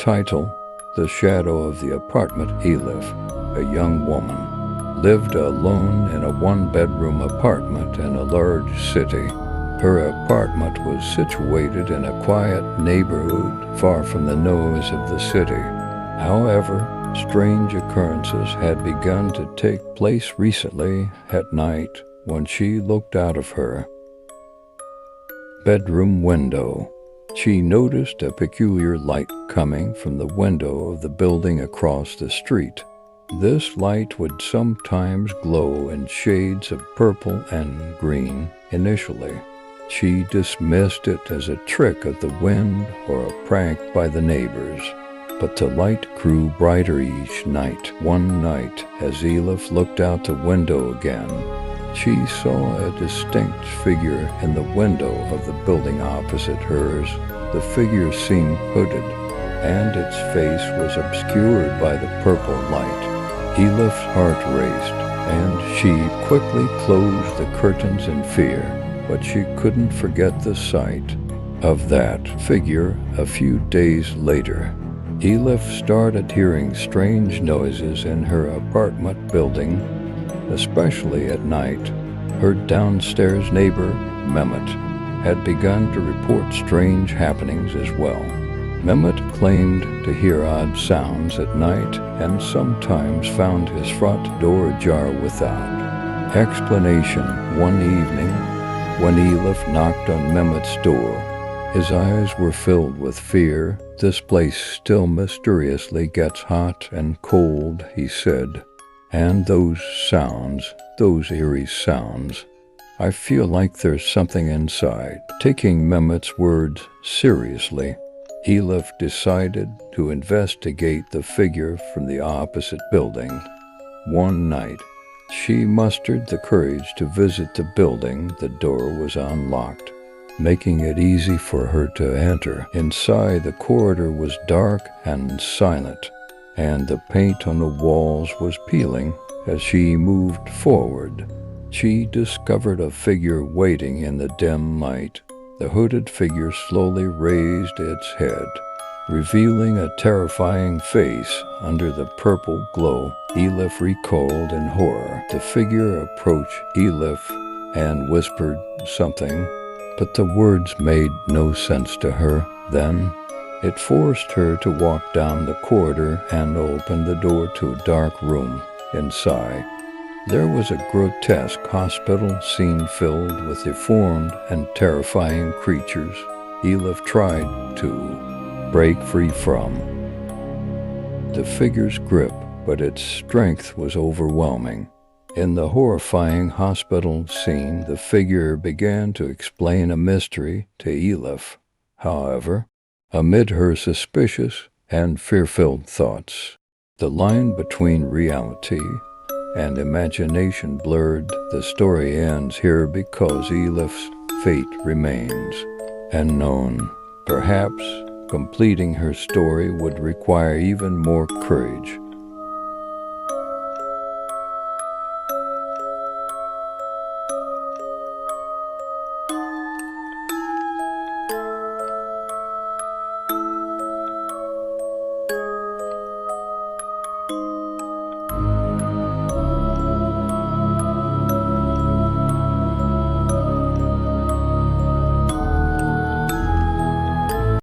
Title: The Shadow of the Apartment. Elif, a young woman, lived alone in a one-bedroom apartment in a large city. Her apartment was situated in a quiet neighborhood far from the noise of the city. However, strange occurrences had begun to take place recently at night when she looked out of her bedroom window. She noticed a peculiar light coming from the window of the building across the street. This light would sometimes glow in shades of purple and green. Initially, she dismissed it as a trick of the wind or a prank by the neighbors. But the light grew brighter each night. One night, as Elif looked out the window again, she saw a distinct figure in the window of the building opposite hers. The figure seemed hooded, and its face was obscured by the purple light. Elif's heart raced, and she quickly closed the curtains in fear, but she couldn't forget the sight of that figure. A few days later, Elif started hearing strange noises in her apartment building, especially at night. Her downstairs neighbor, Mehmet, had begun to report strange happenings as well. Mehmet claimed to hear odd sounds at night and sometimes found his front door ajar without explanation. One evening, when Elif knocked on Mehmet's door, his eyes were filled with fear. "This place still mysteriously gets hot and cold," he said. "And those sounds, those eerie sounds, I feel like there's something inside." Taking Mehmet's words seriously, Elif decided to investigate the figure from the opposite building. One night, she mustered the courage to visit the building. The door was unlocked, making it easy for her to enter. Inside, the corridor was dark and silent, and the paint on the walls was peeling. As she moved forward, she discovered a figure waiting in the dim light. The hooded figure slowly raised its head, revealing a terrifying face under the purple glow. Elif recoiled in horror. The figure approached Elif and whispered something, but the words made no sense to her. Then it forced her to walk down the corridor and open the door to a dark room. Inside, there was a grotesque hospital scene filled with deformed and terrifying creatures. Elif tried to break free from the figure's grip, but its strength was overwhelming. In the horrifying hospital scene, the figure began to explain a mystery to Elif. However, amid her suspicious and fear-filled thoughts, the line between reality and imagination blurred. The story ends here because Elif's fate remains unknown. Perhaps completing her story would require even more courage.